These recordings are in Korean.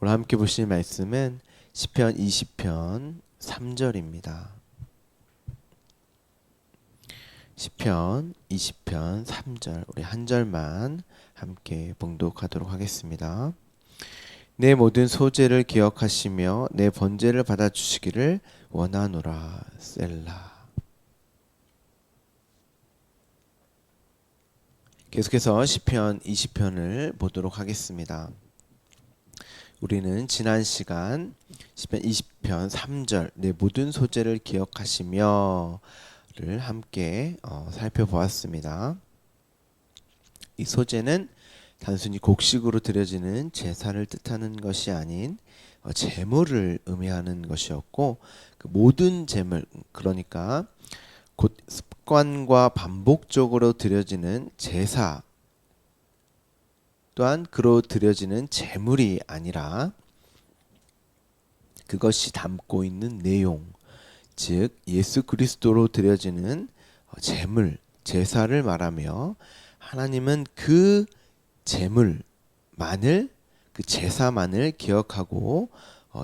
오늘 함께 보실 말씀은 시편 20편 3절입니다. 시편 20편 3절 우리 한 절만 함께 봉독하도록 하겠습니다. 내 모든 소재를 기억하시며 내 번제를 받아주시기를 원하노라. 셀라. 계속해서 시편 20편을 보도록 하겠습니다. 우리는 지난 시간 시편 20편 3절 내 모든 소재를 기억하시며 를 함께 살펴보았습니다. 이 소재는 단순히 곡식으로 드려지는 제사를 뜻하는 것이 아닌 제물을 의미하는 것이었고, 그 모든 제물, 그러니까 곧 습관과 반복적으로 드려지는 제사 또한 그로 드려지는 제물이 아니라 그것이 담고 있는 내용, 즉 예수 그리스도로 드려지는 제물, 제사를 말하며, 하나님은 그 제물만을, 그 제사만을 기억하고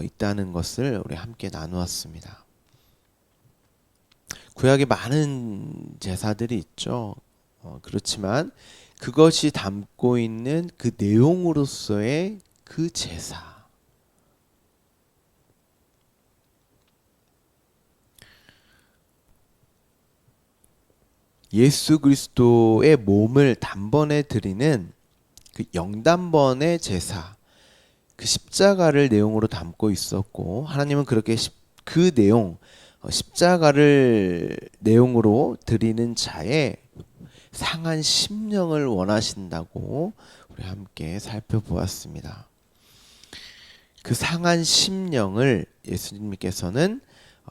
있다는 것을 우리 함께 나누었습니다. 구약에 많은 제사들이 있죠. 그렇지만 그것이 담고 있는 그 내용으로서의 그 제사, 예수 그리스도의 몸을 단번에 드리는 그 영단번의 제사, 그 십자가를 내용으로 담고 있었고, 하나님은 그렇게 그 내용, 십자가를 내용으로 드리는 자의 상한 심령을 원하신다고 우리 함께 살펴보았습니다. 그 상한 심령을 예수님께서는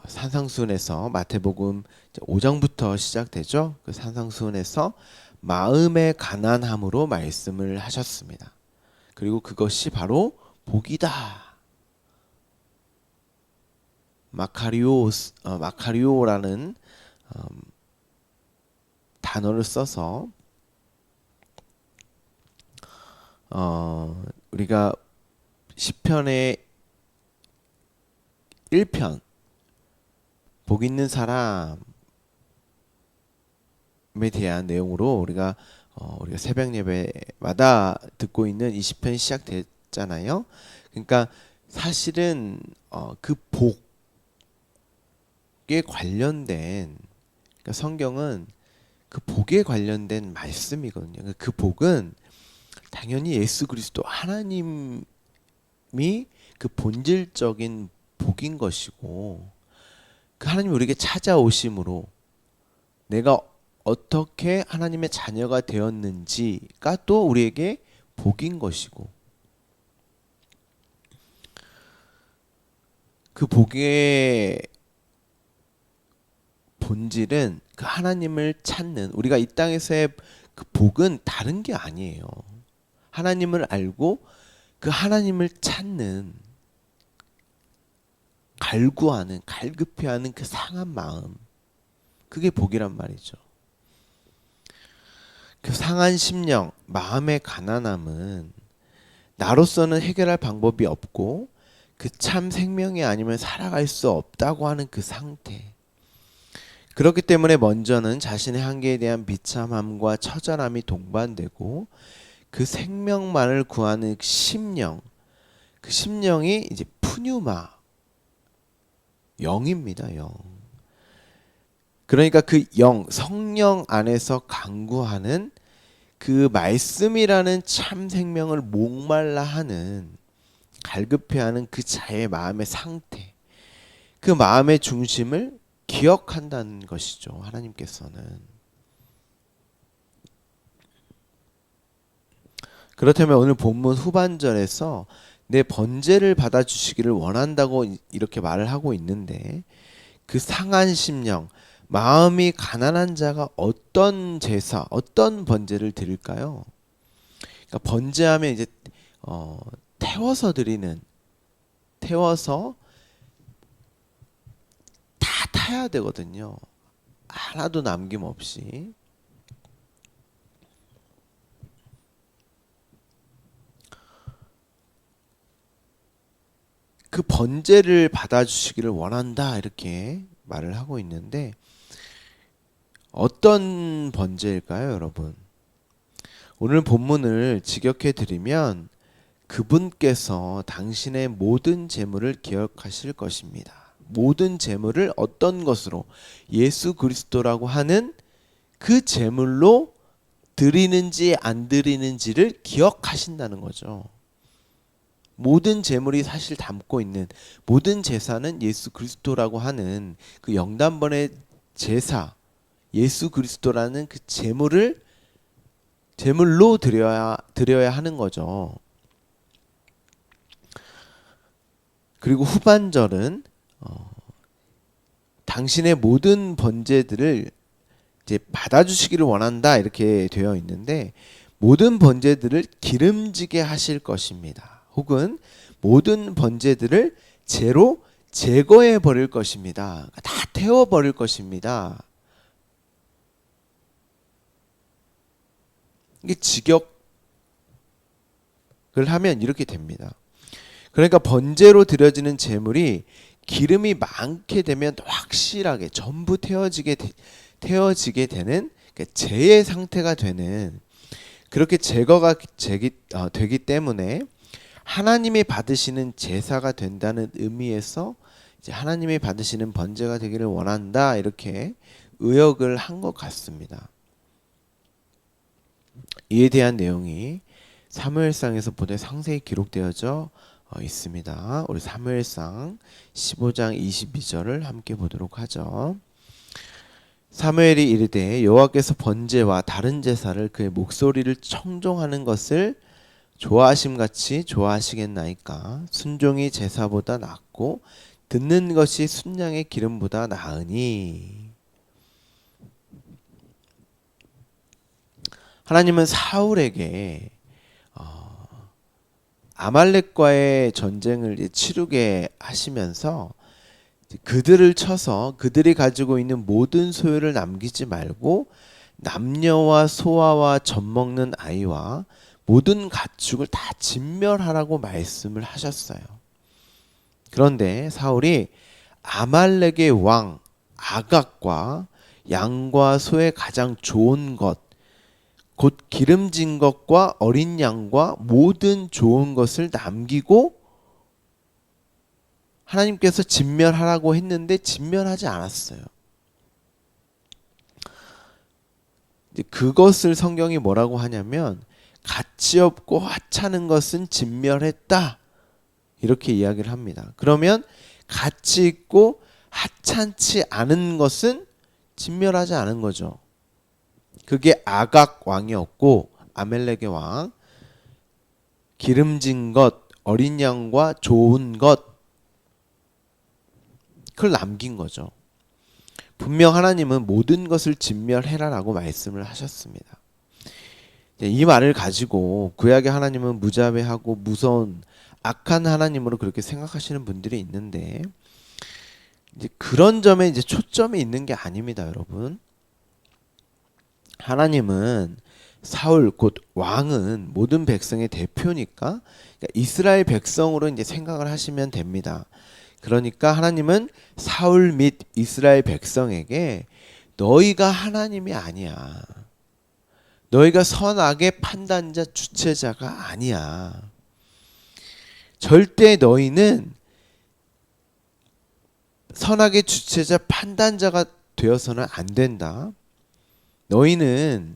산상수훈에서, 마태복음 5장부터 시작되죠. 그 산상수훈에서 마음의 가난함으로 말씀을 하셨습니다. 그리고 그것이 바로 복이다. 마카리오라는 단어를 써서 우리가 시편의 1편 복 있는 사람에 대한 내용으로 우리가 새벽 예배마다 듣고 있는 20편이 시작됐잖아요. 그러니까 사실은 그 복에 관련된, 그러니까 성경은 그 복에 관련된 말씀이거든요. 그 복은 당연히 예수 그리스도 하나님이 그 본질적인 복인 것이고, 그 하나님이 우리에게 찾아오심으로 내가 어떻게 하나님의 자녀가 되었는지가 또 우리에게 복인 것이고, 그 복의 본질은 그 하나님을 찾는, 우리가 이 땅에서의 그 복은 다른 게 아니에요. 하나님을 알고 그 하나님을 찾는, 갈구하는, 갈급해하는 그 상한 마음, 그게 복이란 말이죠. 그 상한 심령, 마음의 가난함은 나로서는 해결할 방법이 없고 그 참 생명이 아니면 살아갈 수 없다고 하는 그 상태. 그렇기 때문에 먼저는 자신의 한계에 대한 비참함과 처절함이 동반되고, 그 생명만을 구하는 심령, 그 심령이 이제 푸뉴마, 영입니다. 영. 그러니까 그 영, 성령 안에서 강구하는 그 말씀이라는 참 생명을 목말라 하는, 갈급해하는 그 자의 마음의 상태, 그 마음의 중심을 기억한다는 것이죠. 하나님께서는. 그렇다면 오늘 본문 후반절에서 내 번제를 받아주시기를 원한다고 이렇게 말을 하고 있는데, 그 상한 심령, 마음이 가난한 자가 어떤 제사, 어떤 번제를 드릴까요? 그러니까 번제하면 이제 태워서 드리는, 태워서 다 타야 되거든요. 하나도 남김없이. 그 번제를 받아주시기를 원한다 이렇게 말을 하고 있는데 어떤 번제일까요, 여러분? 오늘 본문을 직역해 드리면 그분께서 당신의 모든 재물을 기억하실 것입니다. 모든 재물을 어떤 것으로 예수 그리스도라고 하는 그 재물로 드리는지 안 드리는지를 기억하신다는 거죠. 모든 재물이 사실 담고 있는 모든 제사는 예수 그리스도라고 하는 그 영단번의 제사, 예수 그리스도라는 그 제물로 드려야 하는 거죠. 그리고 후반절은 당신의 모든 번제들을 이제 받아주시기를 원한다 이렇게 되어 있는데 모든 번제들을 기름지게 하실 것입니다. 혹은 모든 번제들을 재로 제거해 버릴 것입니다. 다 태워 버릴 것입니다. 이게 직역을 하면 이렇게 됩니다. 그러니까 번제로 드려지는 제물이 기름이 많게 되면 확실하게 전부 태워지게 되는 그러니까 제의 상태가 되는 그렇게 제거가 되기 때문에 하나님이 받으시는 제사가 된다는 의미에서 이제 하나님이 받으시는 번제가 되기를 원한다 이렇게 의역을 한 것 같습니다. 이에 대한 내용이 사무엘상에서 보다 상세히 기록되어져 있습니다. 우리 사무엘상 15장 22절을 함께 보도록 하죠. 사무엘이 이르되 여호와께서 번제와 다른 제사를 그의 목소리를 청종하는 것을 좋아하심같이 좋아하시겠나이까. 순종이 제사보다 낫고 듣는 것이 순양의 기름보다 나으니. 하나님은 사울에게 아말렉과의 전쟁을 치르게 하시면서 그들을 쳐서 그들이 가지고 있는 모든 소유를 남기지 말고 남녀와 소아와 젖먹는 아이와 모든 가축을 다 진멸하라고 말씀을 하셨어요. 그런데 사울이 아말렉의 왕 아각과 양과 소의 가장 좋은 것 곧 기름진 것과 어린 양과 모든 좋은 것을 남기고 하나님께서 진멸하라고 했는데 진멸하지 않았어요. 그것을 성경이 뭐라고 하냐면 가치 없고 하찮은 것은 진멸했다 이렇게 이야기를 합니다. 그러면 가치 있고 하찮지 않은 것은 진멸하지 않은 거죠. 그게 아각 왕이었고 아멜렉의 왕, 기름진 것, 어린 양과 좋은 것 그걸 남긴 거죠. 분명 하나님은 모든 것을 진멸해라라고 말씀을 하셨습니다. 이 말을 가지고 구약의 하나님은 무자비하고 무서운 악한 하나님으로 그렇게 생각하시는 분들이 있는데 이제 그런 점에 이제 초점이 있는 게 아닙니다, 여러분. 하나님은 사울 곧 왕은 모든 백성의 대표니까 그러니까 이스라엘 백성으로 이제 생각을 하시면 됩니다. 그러니까 하나님은 사울 및 이스라엘 백성에게 너희가 하나님이 아니야. 너희가 선악의 판단자 주체자가 아니야. 절대 너희는 선악의 주체자 판단자가 되어서는 안 된다. 너희는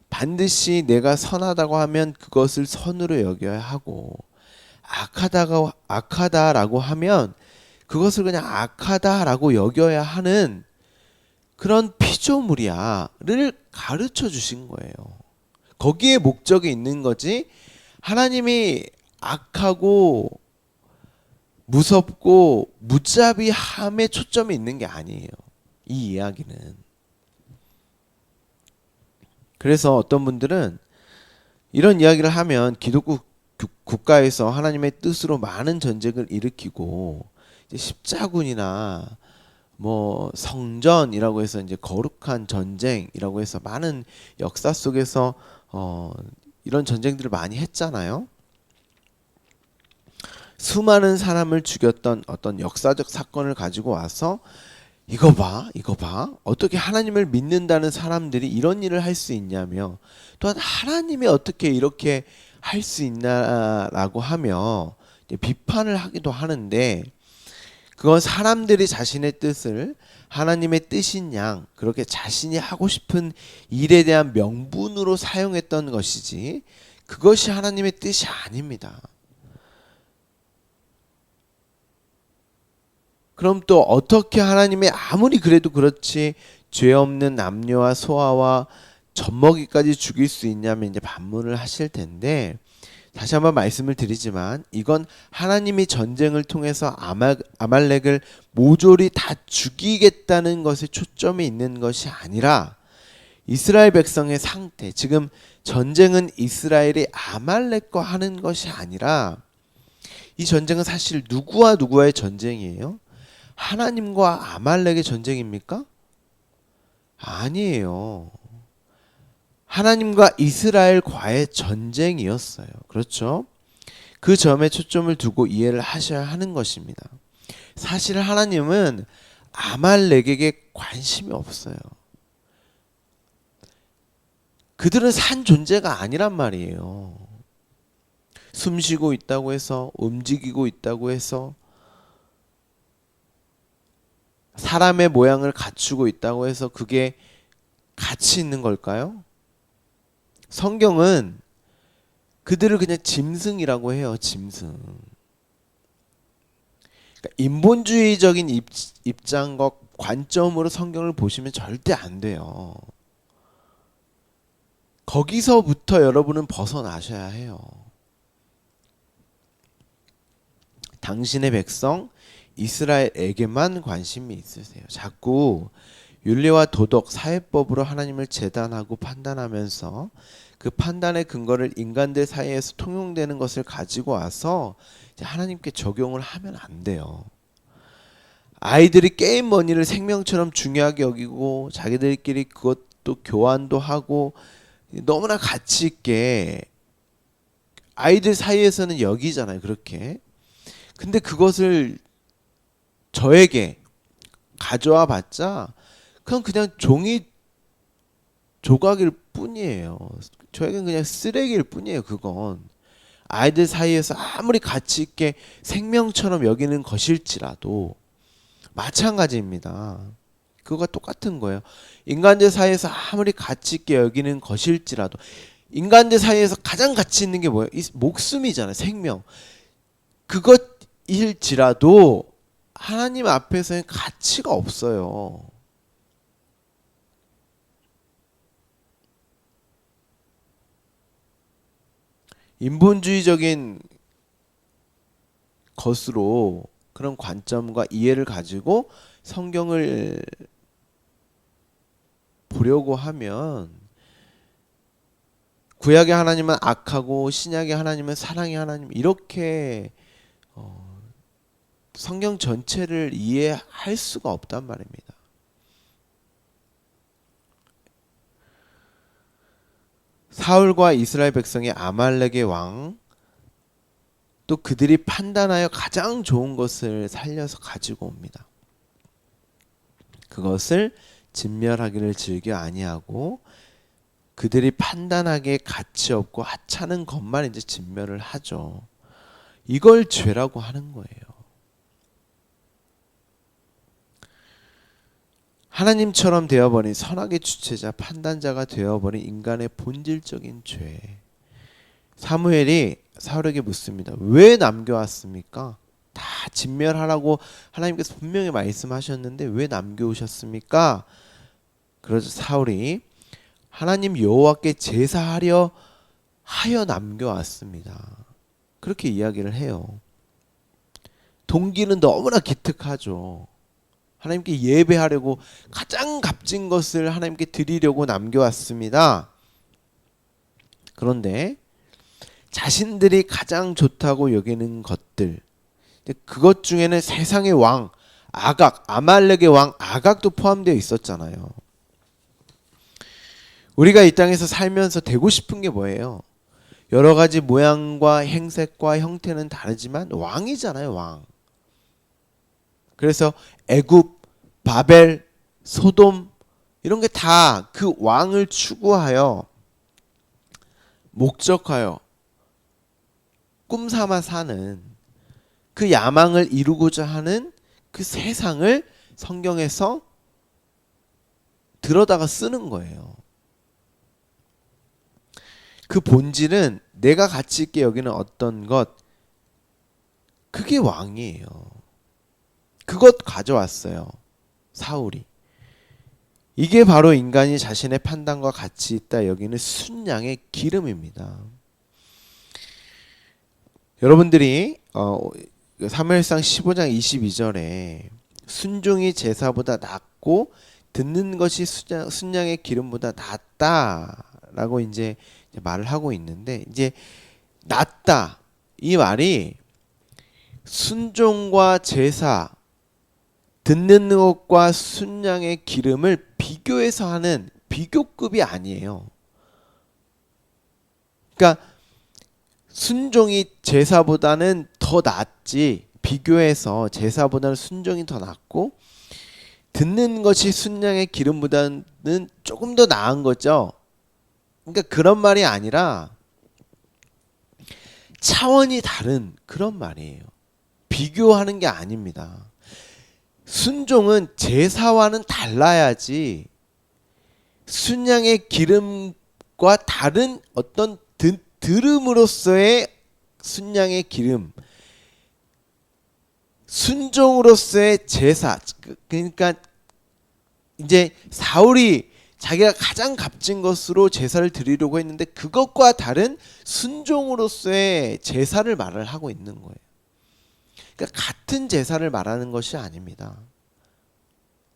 반드시 내가 선하다고 하면 그것을 선으로 여겨야 하고 악하다라고 하면 그것을 그냥 악하다라고 여겨야 하는 그런 피조물이야를 가르쳐 주신 거예요. 거기에 목적이 있는 거지 하나님이 악하고 무섭고 무자비함에 초점이 있는 게 아니에요. 이 이야기는. 그래서 어떤 분들은 이런 이야기를 하면 기독교 국가에서 하나님의 뜻으로 많은 전쟁을 일으키고 이제 십자군이나 뭐 성전이라고 해서 이제 거룩한 전쟁이라고 해서 많은 역사 속에서 이런 전쟁들을 많이 했잖아요. 수많은 사람을 죽였던 어떤 역사적 사건을 가지고 와서 이거 봐, 이거 봐. 어떻게 하나님을 믿는다는 사람들이 이런 일을 할 수 있냐며, 또한 하나님이 어떻게 이렇게 할 수 있나라고 하며 비판을 하기도 하는데, 그건 사람들이 자신의 뜻을 하나님의 뜻인 양 그렇게 자신이 하고 싶은 일에 대한 명분으로 사용했던 것이지, 그것이 하나님의 뜻이 아닙니다. 그럼 또 어떻게 하나님이 아무리 그래도 그렇지 죄 없는 남녀와 소아와 젖먹이까지 죽일 수 있냐면 이제 반문을 하실 텐데, 다시 한번 말씀을 드리지만 이건 하나님이 전쟁을 통해서 아말렉을 모조리 다 죽이겠다는 것에 초점이 있는 것이 아니라 이스라엘 백성의 상태, 지금 전쟁은 이스라엘이 아말렉과 하는 것이 아니라 이 전쟁은 사실 누구와 누구와의 전쟁이에요? 하나님과 아말렉의 전쟁입니까? 아니에요. 하나님과 이스라엘과의 전쟁이었어요. 그렇죠? 그 점에 초점을 두고 이해를 하셔야 하는 것입니다. 사실 하나님은 아말렉에게 관심이 없어요. 그들은 산 존재가 아니란 말이에요. 숨쉬고 있다고 해서, 움직이고 있다고 해서, 사람의 모양을 갖추고 있다고 해서 그게 가치 있는 걸까요? 성경은 그들을 그냥 짐승이라고 해요. 짐승. 그러니까 인본주의적인 입장과 관점으로 성경을 보시면 절대 안 돼요. 거기서부터 여러분은 벗어나셔야 해요. 당신의 백성 이스라엘에게만 관심이 있으세요. 자꾸 윤리와 도덕, 사회법으로 하나님을 재단하고 판단하면서 그 판단의 근거를 인간들 사이에서 통용되는 것을 가지고 와서 이제 하나님께 적용을 하면 안 돼요. 아이들이 게임 머니를 생명처럼 중요하게 여기고 자기들끼리 그것도 교환도 하고 너무나 가치 있게 아이들 사이에서는 여기잖아요. 그렇게. 근데 그것을 저에게 가져와 봤자 그냥 종이 조각일 뿐이에요. 저에겐 그냥 쓰레기일 뿐이에요. 그건 아이들 사이에서 아무리 가치 있게 생명처럼 여기는 것일지라도 마찬가지입니다. 그거가 똑같은 거예요. 인간들 사이에서 아무리 가치 있게 여기는 것일지라도, 인간들 사이에서 가장 가치 있는 게 뭐예요? 이 목숨이잖아요. 생명. 그것일지라도 하나님 앞에서는 가치가 없어요. 인본주의적인 것으로 그런 관점과 이해를 가지고 성경을 보려고 하면 구약의 하나님은 악하고 신약의 하나님은 사랑의 하나님, 이렇게 성경 전체를 이해할 수가 없단 말입니다. 사울과 이스라엘 백성의 아말렉의 왕, 또 그들이 판단하여 가장 좋은 것을 살려서 가지고 옵니다. 그것을 진멸하기를 즐겨 아니하고 그들이 판단하기에 가치 없고 하찮은 것만 이제 진멸을 하죠. 이걸 죄라고 하는 거예요. 하나님처럼 되어버린 선악의 주체자, 판단자가 되어버린 인간의 본질적인 죄. 사무엘이 사울에게 묻습니다. 왜 남겨왔습니까? 다 진멸하라고 하나님께서 분명히 말씀하셨는데 왜 남겨오셨습니까? 그러자 사울이 하나님 여호와께 제사하려 하여 남겨왔습니다. 그렇게 이야기를 해요. 동기는 너무나 기특하죠. 하나님께 예배하려고 가장 값진 것을 하나님께 드리려고 남겨왔습니다. 그런데 자신들이 가장 좋다고 여기는 것들, 그것 중에는 세상의 왕 아각, 아말렉의 왕 아각도 포함되어 있었잖아요. 우리가 이 땅에서 살면서 되고 싶은 게 뭐예요? 여러 가지 모양과 행색과 형태는 다르지만 왕이잖아요, 왕. 그래서 애굽, 바벨, 소돔 이런 게 다 그 왕을 추구하여 목적하여 꿈삼아 사는 그 야망을 이루고자 하는 그 세상을 성경에서 들여다가 쓰는 거예요. 그 본질은 내가 가치 있게 여기는 어떤 것, 그게 왕이에요. 그것 가져왔어요, 사울이. 이게 바로 인간이 자신의 판단과 가치 있다 여기는 순양의 기름입니다. 여러분들이 사무엘상 15장 22절에 순종이 제사보다 낫고 듣는 것이 순양의 기름보다 낫다라고 이제 말을 하고 있는데, 이제 낫다 이 말이 순종과 제사, 듣는 것과 순양의 기름을 비교해서 하는 비교급이 아니에요. 그러니까 순종이 제사보다는 더 낫지, 비교해서 제사보다는 순종이 더 낫고 듣는 것이 순양의 기름보다는 조금 더 나은 거죠. 그러니까 그런 말이 아니라 차원이 다른 그런 말이에요. 비교하는 게 아닙니다. 순종은 제사와는 달라야지 순양의 기름과 다른 어떤 들음으로써의 순양의 기름, 순종으로서의 제사, 그러니까 이제 사울이 자기가 가장 값진 것으로 제사를 드리려고 했는데 그것과 다른 순종으로서의 제사를 말을 하고 있는 거예요. 그러니까 같은 제사를 말하는 것이 아닙니다.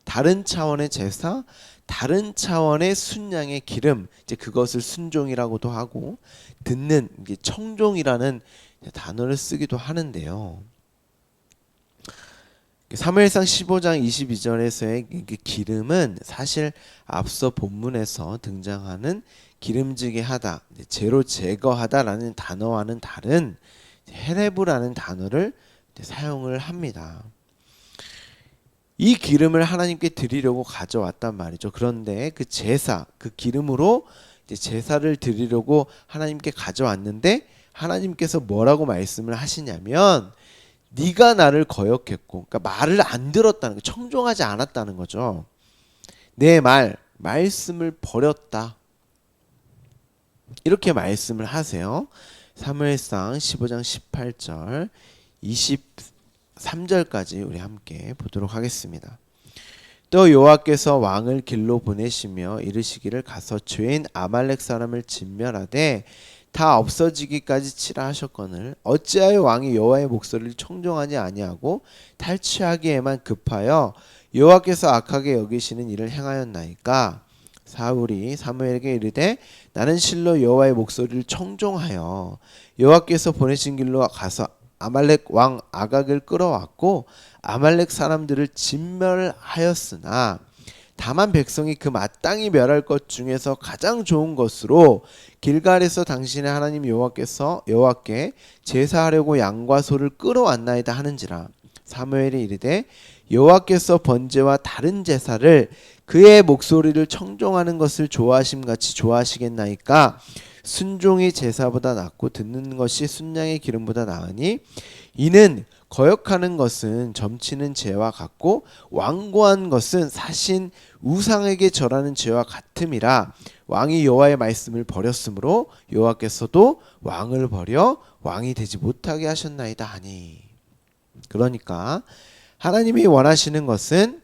다른 차원의 제사, 다른 차원의 순양의 기름, 이제 그것을 순종이라고도 하고 듣는 이게 청종이라는 단어를 쓰기도 하는데요. 사무엘상 15장 22절에서의 기름은 사실 앞서 본문에서 등장하는 기름지게 하다, 재로 제거하다라는 단어와는 다른 헤레브라는 단어를 사용을 합니다. 이 기름을 하나님께 드리려고 가져왔단 말이죠. 그런데 그 제사, 그 기름으로 이제 제사를 드리려고 하나님께 가져왔는데 하나님께서 뭐라고 말씀을 하시냐면 네가 나를 거역했고, 그러니까 말을 안 들었다는 거, 청종하지 않았다는 거죠. 내 말씀을 버렸다. 이렇게 말씀을 하세요. 사무엘상 15장 18절 23절까지 우리 함께 보도록 하겠습니다. 또 여호와께서 왕을 길로 보내시며 이르시기를 가서 죄인 아말렉 사람을 진멸하되 다 없어지기까지 치라 하셨거늘 어찌하여 왕이 여호와의 목소리를 청종하지 아니하고 탈취하기에만 급하여 여호와께서 악하게 여기시는 일을 행하였나이까. 사울이 사무엘에게 이르되 나는 실로 여호와의 목소리를 청종하여 여호와께서 보내신 길로 가서 아말렉 왕 아각을 끌어왔고 아말렉 사람들을 진멸하였으나 다만 백성이 그 마땅히 멸할 것 중에서 가장 좋은 것으로 길갈에서 당신의 하나님 여호와께 제사하려고 양과 소를 끌어왔나이다 하는지라. 사무엘이 이르되 여호와께서 번제와 다른 제사를 그의 목소리를 청종하는 것을 좋아하심같이 좋아하시겠나이까. 순종이 제사보다 낫고 듣는 것이 순양의 기름보다 나으니 이는 거역하는 것은 점치는 죄와 같고 완고한 것은 사신 우상에게 절하는 죄와 같음이라. 왕이 여호와의 말씀을 버렸으므로 여호와께서도 왕을 버려 왕이 되지 못하게 하셨나이다 하니. 그러니까 하나님이 원하시는 것은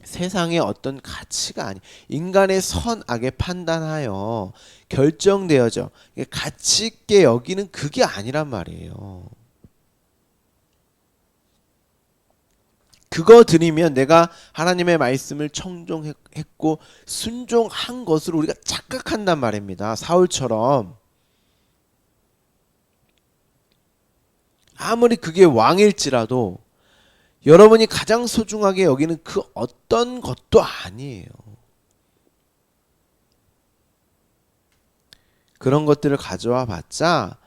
세상의 어떤 가치가 아니, 인간의 선악에 판단하여 결정되어져 가치 있게 여기는 그게 아니란 말이에요. 그거 드리면 내가 하나님의 말씀을 청종했고 순종한 것으로 우리가 착각한단 말입니다. 사울처럼. 아무리 그게 왕일지라도 여러분이 가장 소중하게 여기는 그 어떤 것도 아니에요. 그런 것들을 가져와 봤자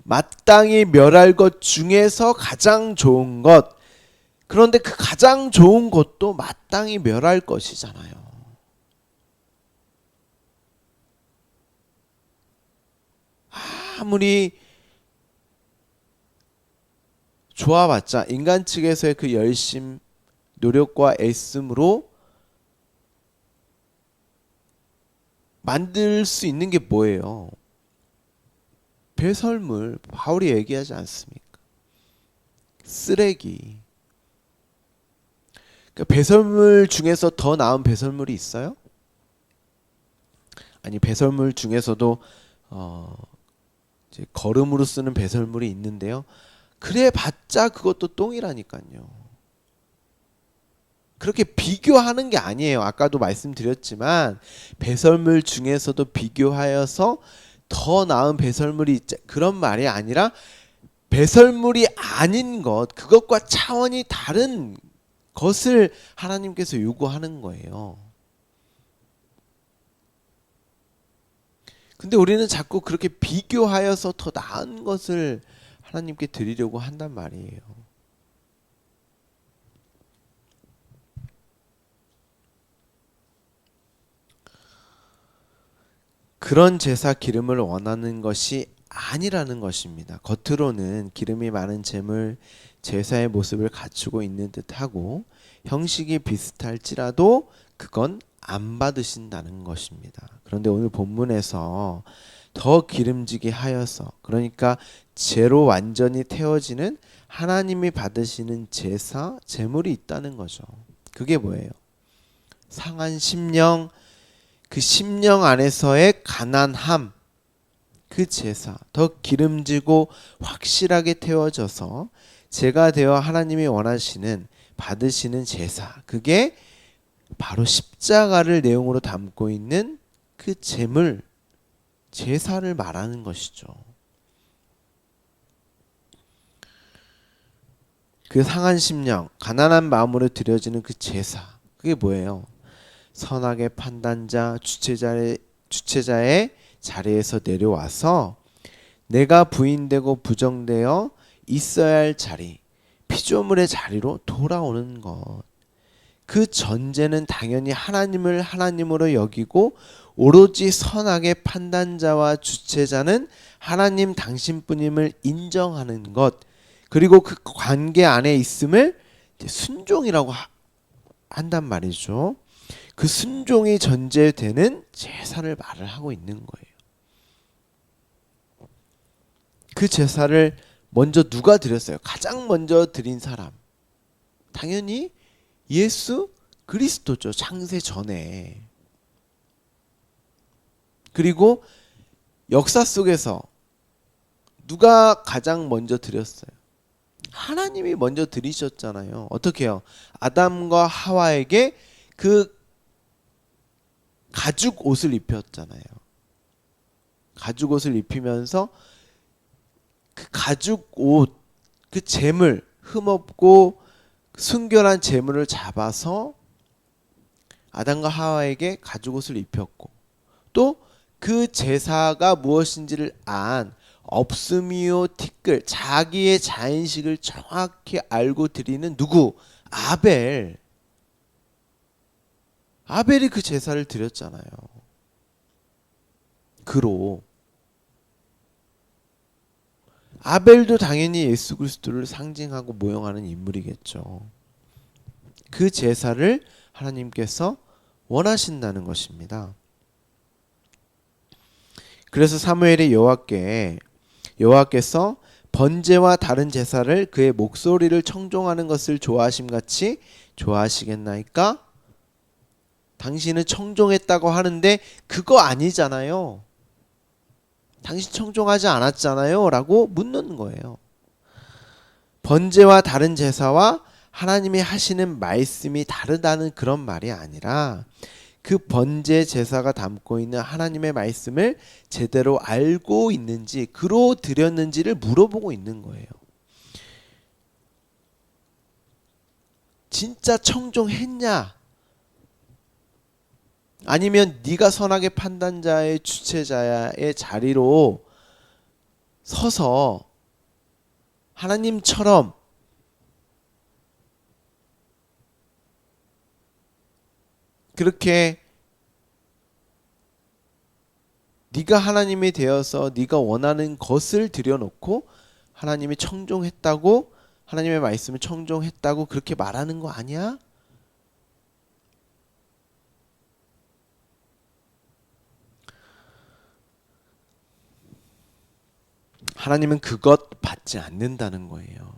마땅히 멸할 것 중에서 가장 좋은 것, 그런데 그 가장 좋은 것도 마땅히 멸할 것이잖아요. 아무리 좋아봤자 인간 측에서의 그 열심, 노력과 애씀으로 만들 수 있는 게 뭐예요? 배설물. 바울이 얘기하지 않습니까? 쓰레기. 그러니까 배설물 중에서 더 나은 배설물이 있어요? 아니, 배설물 중에서도 이제 거름으로 쓰는 배설물이 있는데요. 그래 봤자 그것도 똥이라니까요. 그렇게 비교하는 게 아니에요. 아까도 말씀드렸지만 배설물 중에서도 비교하여서 더 나은 배설물이 있자, 그런 말이 아니라 배설물이 아닌 것, 그것과 차원이 다른 것을 하나님께서 요구하는 거예요. 근데 우리는 자꾸 그렇게 비교하여서 더 나은 것을 하나님께 드리려고 한단 말이에요. 그런 제사 기름을 원하는 것이 아니라는 것입니다. 겉으로는 기름이 많은 제물, 제사의 모습을 갖추고 있는 듯하고 형식이 비슷할지라도 그건 안 받으신다는 것입니다. 그런데 오늘 본문에서 더 기름지게 하여서, 그러니까 죄로 완전히 태워지는 하나님이 받으시는 제사, 제물이 있다는 거죠. 그게 뭐예요? 상한 심령, 그 심령 안에서의 가난함, 그 제사, 더 기름지고 확실하게 태워져서 제가 되어 하나님이 원하시는, 받으시는 제사, 그게 바로 십자가를 내용으로 담고 있는 그 제물, 제사를 말하는 것이죠. 그 상한 심령, 가난한 마음으로 드려지는 그 제사, 그게 뭐예요? 선악의 판단자, 주체자의 자리에서 내려와서 내가 부인되고 부정되어 있어야 할 자리, 피조물의 자리로 돌아오는 것. 그 전제는 당연히 하나님을 하나님으로 여기고 오로지 선악의 판단자와 주체자는 하나님 당신뿐임을 인정하는 것, 그리고 그 관계 안에 있음을 순종이라고 한단 말이죠. 그 순종이 전제되는 제사를 말을 하고 있는 거예요. 그 제사를 먼저 누가 드렸어요? 가장 먼저 드린 사람, 당연히 예수 그리스도죠. 창세 전에. 그리고 역사 속에서 누가 가장 먼저 드렸어요? 하나님이 먼저 드리셨잖아요. 어떻게 해요? 아담과 하와에게 그 가죽 옷을 입혔잖아요. 가죽 옷을 입히면서 그 가죽 옷, 그 재물, 흠없고 순결한 재물을 잡아서 아담과 하와에게 가죽 옷을 입혔고, 또 그 제사가 무엇인지를 안 없음이요 티끌, 자기의 자인식을 정확히 알고 드리는 누구? 아벨. 아벨이 그 제사를 드렸잖아요. 그로 아벨도 당연히 예수 그리스도를 상징하고 모형하는 인물이겠죠. 그 제사를 하나님께서 원하신다는 것입니다. 그래서 사무엘이 여호와께서 번제와 다른 제사를 그의 목소리를 청종하는 것을 좋아하심 같이 좋아하시겠나이까? 당신은 청종했다고 하는데 그거 아니잖아요. 당신 청종하지 않았잖아요. 라고 묻는 거예요. 번제와 다른 제사와 하나님이 하시는 말씀이 다르다는 그런 말이 아니라 그 번제 제사가 담고 있는 하나님의 말씀을 제대로 알고 있는지, 그로 드렸는지를 물어보고 있는 거예요. 진짜 청종했냐? 아니면 네가 선악의 판단자의 주체자의 자리로 서서 하나님처럼 그렇게 네가 하나님이 되어서 네가 원하는 것을 들여놓고 하나님이 청종했다고, 하나님의 말씀을 청종했다고 그렇게 말하는 거 아니야? 하나님은 그것 받지 않는다는 거예요.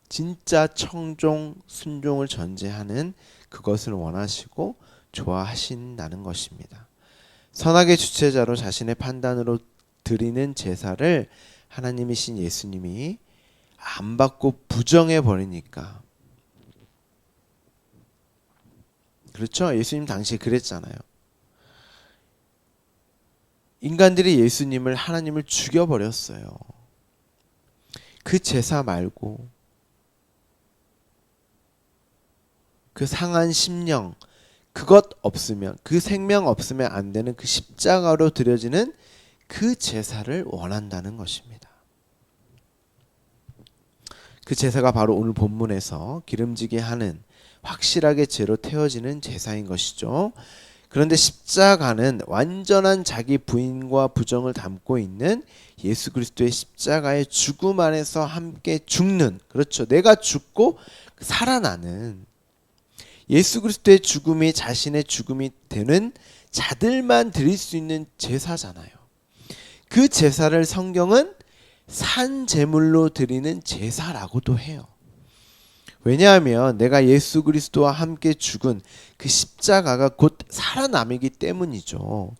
진짜 청종, 순종을 전제하는 그것을 원하시고 좋아하신다는 것입니다. 선악의 주체자로 자신의 판단으로 드리는 제사를 하나님이신 예수님이 안 받고 부정해 버리니까. 그렇죠? 예수님 당시에 그랬잖아요. 인간들이 예수님을, 하나님을 죽여버렸어요. 그 제사 말고 그 상한 심령, 그것 없으면, 그 생명 없으면 안 되는 그 십자가로 드려지는 그 제사를 원한다는 것입니다. 그 제사가 바로 오늘 본문에서 기름지게 하는, 확실하게 죄로 태워지는 제사인 것이죠. 그런데 십자가는 완전한 자기 부인과 부정을 담고 있는 예수 그리스도의 십자가의 죽음 안에서 함께 죽는, 그렇죠, 내가 죽고 살아나는 예수 그리스도의 죽음이 자신의 죽음이 되는 자들만 드릴 수 있는 제사잖아요. 그 제사를 성경은 산 제물로 드리는 제사라고도 해요. 왜냐하면 내가 예수 그리스도와 함께 죽은 그 십자가가 곧 살아남이기 때문이죠.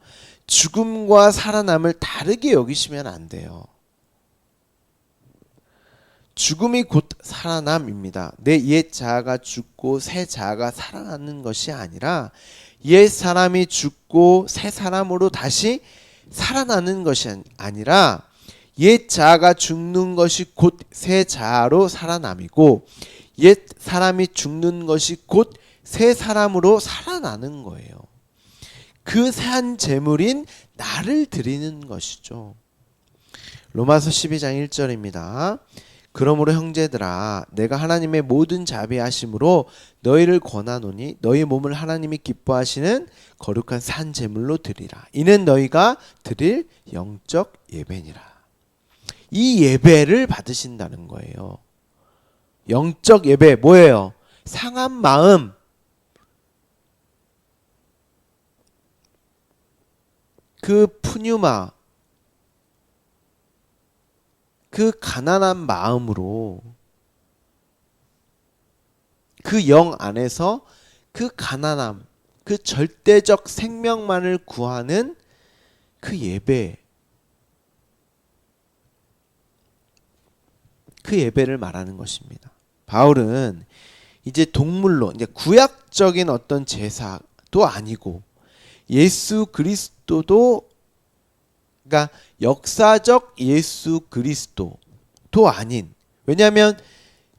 죽음과 살아남을 다르게 여기시면 안 돼요. 죽음이 곧 살아남입니다. 내 옛 자아가 죽고 새 자아가 살아나는 것이 아니라 옛 사람이 죽고 새 사람으로 다시 살아나는 것이 아니라 옛 자아가 죽는 것이 곧 새 자아로 살아남이고 옛 사람이 죽는 것이 곧 새 사람으로 살아나는 거예요. 그 산 제물인 나를 드리는 것이죠. 로마서 12장 1절입니다. 그러므로 형제들아 내가 하나님의 모든 자비하심으로 너희를 권하노니 너희 몸을 하나님이 기뻐하시는 거룩한 산 제물로 드리라. 이는 너희가 드릴 영적 예배니라. 이 예배를 받으신다는 거예요. 영적 예배 뭐예요? 상한 마음, 그 푸뉴마, 그 가난한 마음으로 그 영 안에서 그 가난함, 그 절대적 생명만을 구하는 그 예배, 그 예배를 말하는 것입니다. 바울은 이제 동물로, 이제 구약적인 어떤 제사도 아니고 예수 그리스도도, 그러니까 역사적 예수 그리스도도 아닌, 왜냐하면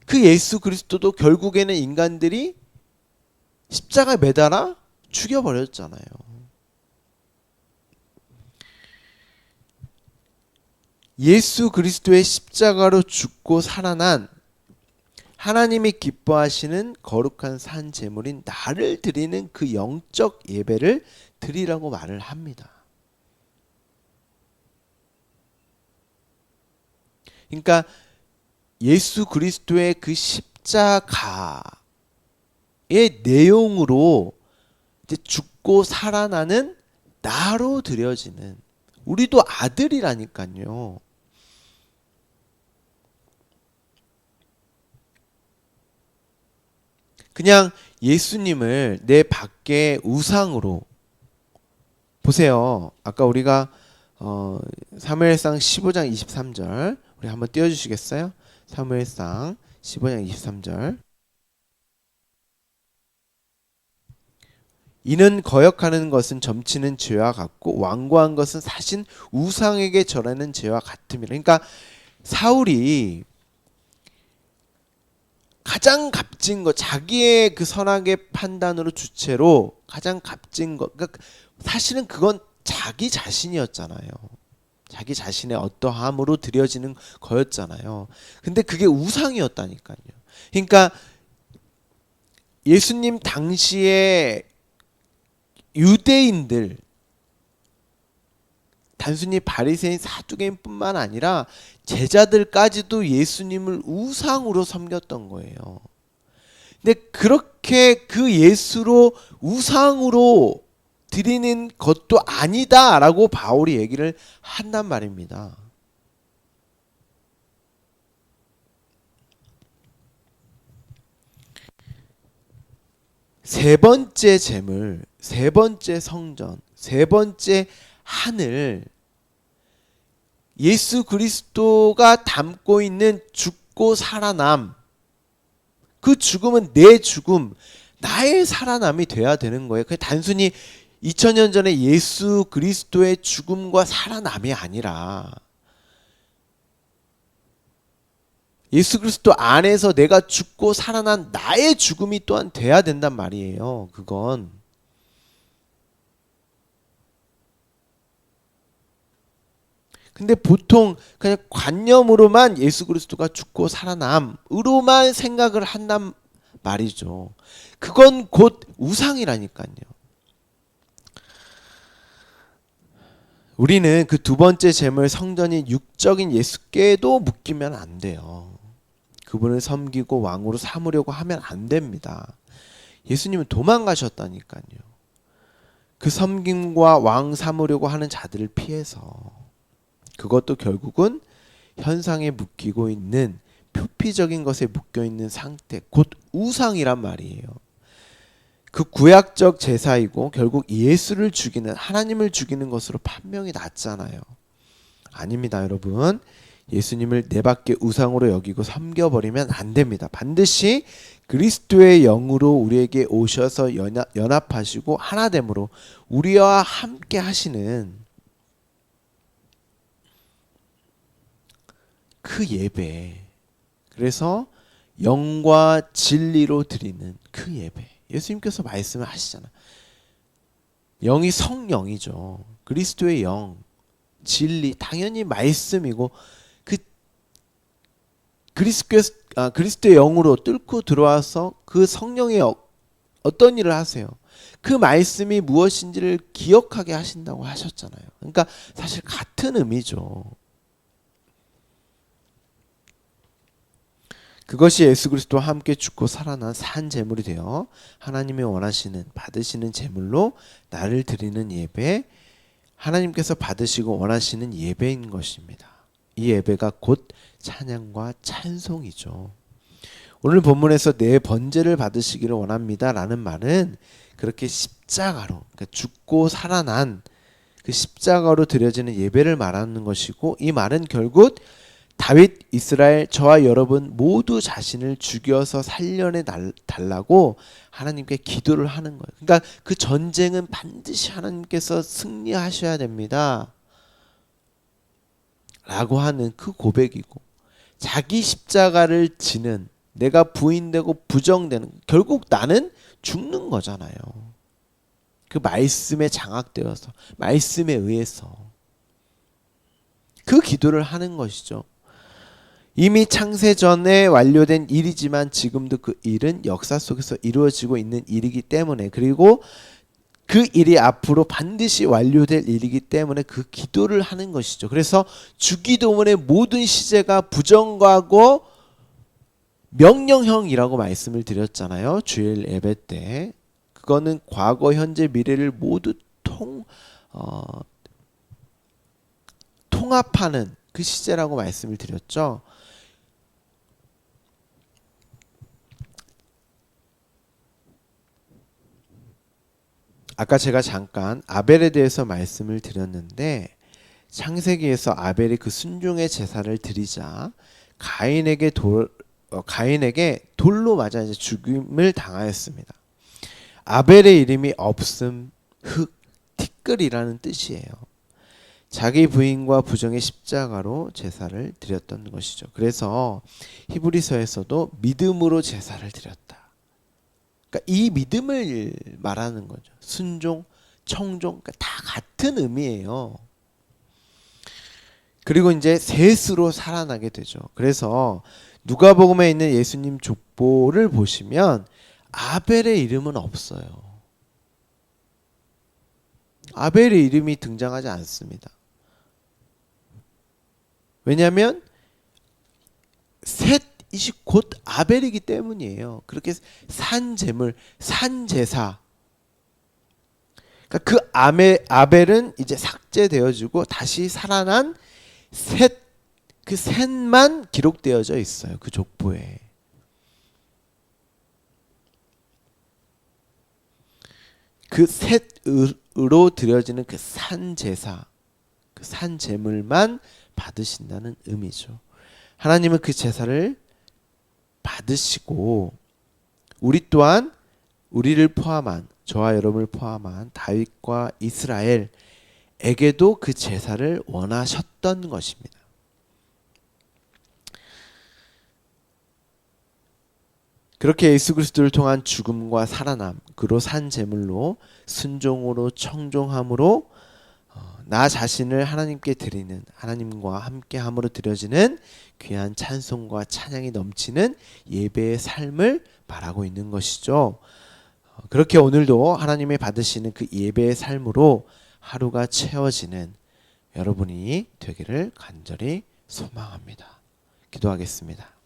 그 예수 그리스도도 결국에는 인간들이 십자가에 매달아 죽여버렸잖아요. 예수 그리스도의 십자가로 죽고 살아난 하나님이 기뻐하시는 거룩한 산 제물인 나를 드리는 그 영적 예배를 드리라고 말을 합니다. 그러니까 예수 그리스도의 그 십자가의 내용으로 이제 죽고 살아나는 나로 드려지는, 우리도 아들이라니까요. 그냥 예수님을 내 밖에 우상으로 보세요. 아까 우리가 사무엘상 15장 23절 우리 한번 띄워주시겠어요? 사무엘상 15장 23절. 이는 거역하는 것은 점치는 죄와 같고 완고한 것은 사신 우상에게 절하는 죄와 같음이라. 그러니까 사울이 가장 값진 것, 자기의 그 선악의 판단으로 주체로 가장 값진 것. 그러니까 사실은 그건 자기 자신이었잖아요. 자기 자신의 어떠함으로 드려지는 거였잖아요. 근데 그게 우상이었다니까요. 그러니까 예수님 당시에 유대인들, 단순히 바리새인 사두개인뿐만 아니라 제자들까지도 예수님을 우상으로 섬겼던 거예요. 근데 그렇게 그 예수로 우상으로 드리는 것도 아니다라고 바울이 얘기를 한단 말입니다. 세 번째 재물, 세 번째 성전, 세 번째 하늘, 예수 그리스도가 담고 있는 죽고 살아남, 그 죽음은 내 죽음, 나의 살아남이 돼야 되는 거예요. 그게 단순히 2000년 전에 예수 그리스도의 죽음과 살아남이 아니라 예수 그리스도 안에서 내가 죽고 살아난 나의 죽음이 또한 돼야 된단 말이에요. 그건 근데 보통 그냥 관념으로만 예수 그리스도가 죽고 살아남으로만 생각을 한단 말이죠. 그건 곧 우상이라니까요. 우리는 그 두 번째 재물 성전인 육적인 예수께도 묶이면 안 돼요. 그분을 섬기고 왕으로 삼으려고 하면 안 됩니다. 예수님은 도망가셨다니까요. 그 섬김과 왕 삼으려고 하는 자들을 피해서. 그것도 결국은 현상에 묶이고 있는 표피적인 것에 묶여 있는 상태, 곧 우상이란 말이에요. 그 구약적 제사이고 결국 예수를 죽이는, 하나님을 죽이는 것으로 판명이 났잖아요. 아닙니다, 여러분. 예수님을 내 밖에 우상으로 여기고 섬겨버리면 안 됩니다. 반드시 그리스도의 영으로 우리에게 오셔서 연합하시고 하나됨으로 우리와 함께 하시는 그 예배, 그래서 영과 진리로 드리는 그 예배, 예수님께서 말씀을 하시잖아요. 영이 성령이죠. 그리스도의 영, 진리, 당연히 말씀이고 그 그리스도의 영으로 뚫고 들어와서 그 성령의 어떤 일을 하세요? 그 말씀이 무엇인지를 기억하게 하신다고 하셨잖아요. 그러니까 사실 같은 의미죠. 그것이 예수 그리스도와 함께 죽고 살아난 산 제물이 되어 하나님이 원하시는 받으시는 제물로 나를 드리는 예배, 하나님께서 받으시고 원하시는 예배인 것입니다. 이 예배가 곧 찬양과 찬송이죠. 오늘 본문에서 내 번제를 받으시기를 원합니다 라는 말은 그렇게 십자가로, 그러니까 죽고 살아난 그 십자가로 드려지는 예배를 말하는 것이고, 이 말은 결국 다윗, 이스라엘, 저와 여러분 모두 자신을 죽여서 살려내 달라고 하나님께 기도를 하는 거예요. 그러니까 그 전쟁은 반드시 하나님께서 승리하셔야 됩니다 라고 하는 그 고백이고, 자기 십자가를 지는, 내가 부인되고 부정되는, 결국 나는 죽는 거잖아요. 그 말씀에 장악되어서, 말씀에 의해서 그 기도를 하는 것이죠. 이미 창세 전에 완료된 일이지만 지금도 그 일은 역사 속에서 이루어지고 있는 일이기 때문에, 그리고 그 일이 앞으로 반드시 완료될 일이기 때문에 그 기도를 하는 것이죠. 그래서 주기도문의 모든 시제가 부정과거 명령형이라고 말씀을 드렸잖아요. 주일 예배 때. 그거는 과거, 현재, 미래를 모두 통합하는 그 시제라고 말씀을 드렸죠. 아까 제가 잠깐 아벨에 대해서 말씀을 드렸는데, 창세기에서 아벨이 그 순종의 제사를 드리자 가인에게 돌로 맞아 이제 죽임을 당하였습니다. 아벨의 이름이 없음, 흙, 티끌이라는 뜻이에요. 자기 부인과 부정의 십자가로 제사를 드렸던 것이죠. 그래서 히브리서에서도 믿음으로 제사를 드렸다. 그러니까 그러니까 이 믿음을 말하는 거죠. 순종, 청종, 그러니까 다 같은 의미예요. 그리고 이제 셋으로 살아나게 되죠. 그래서 누가복음에 있는 예수님 족보를 보시면 아벨의 이름은 없어요. 아벨의 이름이 등장하지 않습니다. 왜냐하면 셋이 곧 아벨이기 때문이에요. 그렇게 산제물, 산제사. 그러니까 그 아벨은 이제 삭제되어지고 다시 살아난 셋, 그 셋만 기록되어져 있어요. 그 족보에. 그 셋으로 드려지는 그 산제사, 그 산제물만 받으신다는 의미죠. 하나님은 그 제사를 받으시고 우리 또한 우리를 포함한 저와 여러분을 포함한 다윗과 이스라엘에게도 그 제사를 원하셨던 것입니다. 그렇게 예수 그리스도를 통한 죽음과 살아남, 그로 산 제물로 순종으로 청종함으로 나 자신을 하나님께 드리는, 하나님과 함께함으로 드려지는 귀한 찬송과 찬양이 넘치는 예배의 삶을 말하고 있는 것이죠. 그렇게 오늘도 하나님이 받으시는 그 예배의 삶으로 하루가 채워지는 여러분이 되기를 간절히 소망합니다. 기도하겠습니다.